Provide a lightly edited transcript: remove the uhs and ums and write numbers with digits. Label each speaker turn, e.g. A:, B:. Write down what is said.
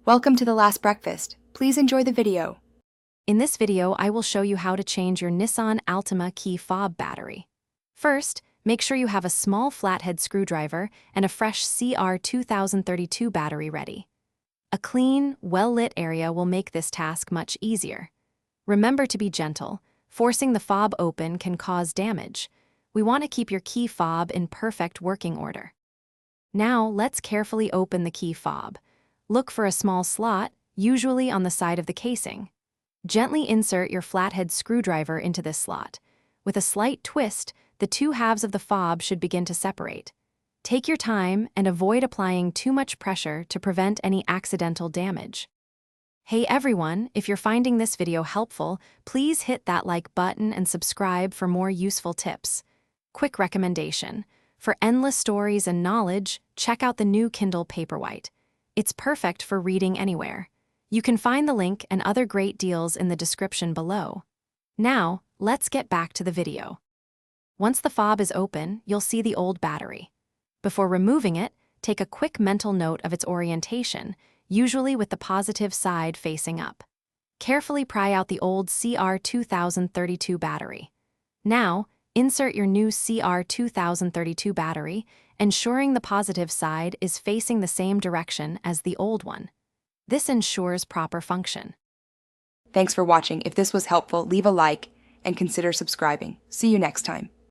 A: Welcome to The Last Breakfast. Please enjoy the video.
B: In this video, I will show you how to change your Nissan Altima key fob battery. First, make sure you have a small flathead screwdriver and a fresh CR2032 battery ready. A clean, well-lit area will make this task much easier. Remember to be gentle. Forcing the fob open can cause damage. We want to keep your key fob in perfect working order. Now, let's carefully open the key fob. Look for a small slot, usually on the side of the casing. Gently insert your flathead screwdriver into this slot. With a slight twist, the two halves of the fob should begin to separate. Take your time and avoid applying too much pressure to prevent any accidental damage. Hey everyone, if you're finding this video helpful, please hit that like button and subscribe for more useful tips. Quick recommendation: for endless stories and knowledge, check out the new Kindle Paperwhite. It's perfect for reading anywhere. You can find the link and other great deals in the description below. Now, let's get back to the video. Once the fob is open, you'll see the old battery. Before removing it, take a quick mental note of its orientation, usually with the positive side facing up. Carefully pry out the old CR2032 battery. Now, insert your new CR2032 battery, ensuring the positive side is facing the same direction as the old one. This ensures proper function.
A: Thanks for watching. If this was helpful, leave a like and consider subscribing. See you next time.